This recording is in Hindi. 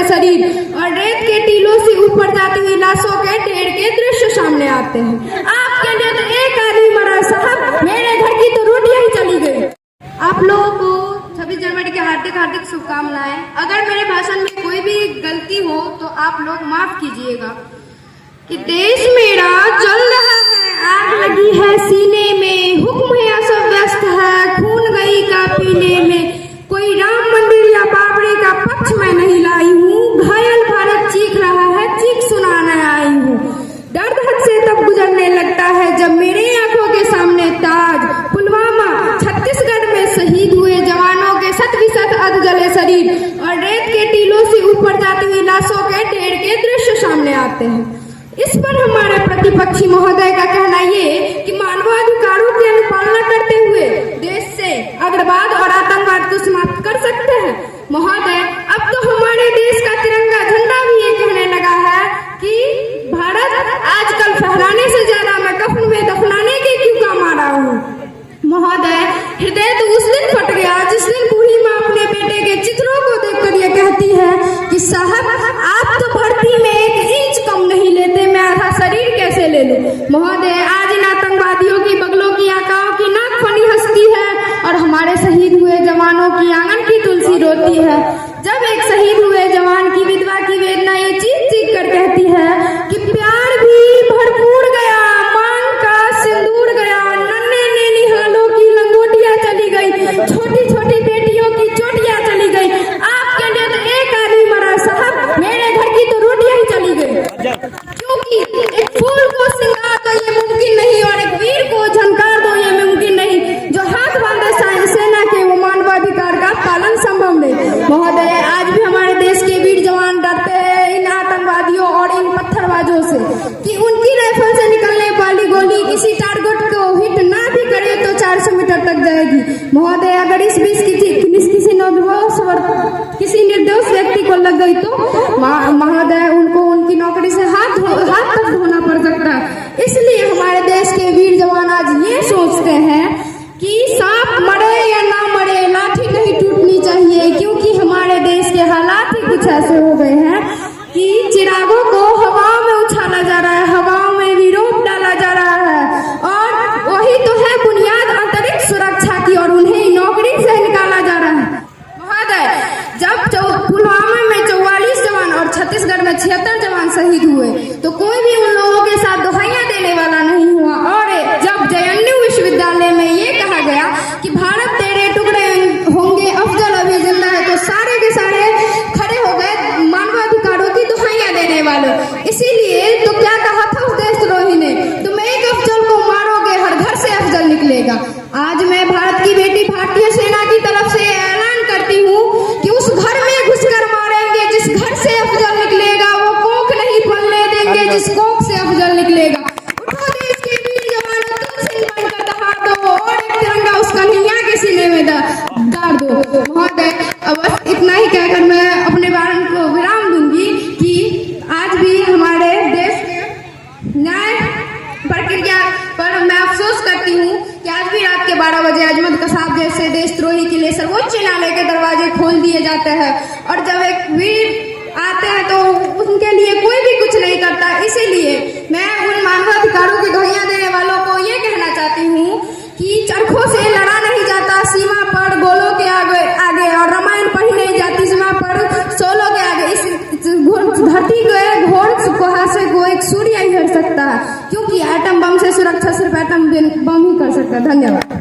जले शरीर और रेत के टीलों से ऊपर जाती हुई लाशों के ढेर के दृश्य सामने आते हैं। आपके लिए तो एक आदमी मरा साहब, मेरे घर की तो रोटियां ही चली गई। आप लोगों को 26 जनवरी की हार्दिक हार्दिक शुभकामनाएं। अगर मेरे भाषण में कोई भी गलती हो तो आप लोग माफ कीजिएगा। कि देश मेरा जल रहा है, आग लगी है सीने में, हुक्म है सब व्यस्त है, खून गई का पीने में, कोई राम मंदिर या बाबरी का पक्ष मैं नहीं लाई हूँ, घायल भारत चीख रहा है, चीख सुनाने आई हूँ। दर्द हद से तब गुजरने लगता है जब मेरे आंखों के सामने ताज पुलवामा छत्तीसगढ़ में शहीद हुए जवानों के शत विशत अध जले शरीर और रेत के टीलों से ऊपर जाती हुई लाशों के ढेर के दृश्य सामने आते हैं। इस पर हमारे प्रतिपक्षी महोदय का कहना ये कि मानवाधिकारों की अनुपालना करते हुए देश से उग्रवाद और आतंकवाद को समाप्त कर सकते हैं। महोदय, अब तो हमारे देश का तिरंगा झंडा भी ये कहने लगा है कि भारत आजकल फहराने से ज्यादा मैं कफन में दफनाने के क्यों काम आ रहा हूँ। महोदय, हृदय तो उस दिन फट गया जिस दिन बूढ़ी माँ अपने बेटे के चित्रों को देखकर ये कहती है कि साहब आप तो भर्ती में 1 इंच कम नहीं लेते, मैं आधा शरीर कैसे ले लूं। महोदय, आज इन आतंकवादियों की बगलों की आकाओं की नाक फनी हंसती है और हमारे शहीद हुए जवानों की आंगन की तुलसी रोती है। जब एक शहीद हुए जवान की विधवा की वेदना ये चीख चीख कर कहती है कि प्यार भी भरपूर गया, मांग का सिंदूर गया, नन्हे ने निहालों की लंगोटियां चली गई, छोटी छोटी बेटियों की चोटियां चली गई। आपके लिए तो एक आदमी मरा साहब, मेरे घर की तो रोटियां ही चली गई। क्योंकि एक फूल को सिंगार दो ये मुमकिन नहीं और एक वीर को झनकार दो ये मुमकिन नहीं, जो हाथ बांधे सेना के वो मानवाधिकार का पालन संभव नहीं। महोदय, आज भी हमारे देश के वीर जवान डरते हैं इन आतंकवादियों और इन पत्थरबाजों से कि उनकी राइफल से निकलने वाली गोली किसी टारगेट को हिट ना भी करे तो 400 मीटर तक जाएगी। महोदय, अगर इस बीच किसी निर्दोष व्यक्ति को लग गई तो महोदय उनको उनकी नौकरी से हाथ तक धोना पड़ सकता है। इसलिए हमारे देश के वीर जवान आज ये सोचते हैं कि सांप मरे या ना मरे, लाठी नहीं टूटनी चाहिए, क्योंकि हमारे देश के हालात ही कुछ ऐसे हो गए हैं कि चिरागों को हवाओं में उछाला जा रहा है, हवाओं में विरोध डाला जा रहा है और वही तो है बुनियाद अंतरिक्ष सुरक्षा की और उन्हें नौकरी से निकाला जा रहा है। महोदय, जब पुलवामा में 44 जवान और छत्तीसगढ़ में 76 जवान शहीद हुए तो कोई भी उन लोगों के साथ दुहाइयां देने वाला नहीं हुआ। और जब JNU विश्वविद्यालय में ये कहा गया कि भारत तेरे टुकड़े होंगे अफजल अभी जिंदा है तो सारे के सारे खड़े हो गए मानवाधिकारों की दुहाइयां देने वाले। इसीलिए तो क्या कहा था उस देशद्रोही ने, तुम एक अफजल को मारोगे हर घर से अफजल निकलेगा। आज मैं भारत की बेटी भारतीय सेना की तरफ से ऐलान करती हूँ कि उस घर में घुसकर मारेंगे जिस घर से अफजल निकलेगा, वो कोख नहीं पलने देंगे जिस कोख से अफजल निकलेगा। उठो देश के वीर जवान, तुम सिंह बनकर दहाड़ दो और एक तिरंगा उस कन्हैया के सीने में गाड़ दो। महोदय, अब इतना ही कहकर मैं अपने वार्न को विराम दूंगी कि आज भी हमारे देश के न्याय प्रक्रिया पर मैं अफसोस करती हूँ कि आज भी रात के 12 बजे अजमत कसाब जैसे देशद्रोही के लिए सर्वोच्च न्यायालय के दरवाजे खोल दिए जाते हैं और जब एक वीर आते हैं तो उनके लिए कोई भी कुछ नहीं करता। इसीलिए मैं उन मानवाधिकारों की दुहाइयां देने वालों को ये कहना चाहती हूँ कि चरखों से लड़ा नहीं जाता सीमा पर गोलों के आगे और रामायण पढ़ी नहीं जाती सीमा पर सोलों के आगे। इस धरती के घोर कुहासे को एक सूर्य ही हट सकता है, क्योंकि एटम बम से सुरक्षा सिर्फ एटम बम ही कर सकता है। धन्यवाद।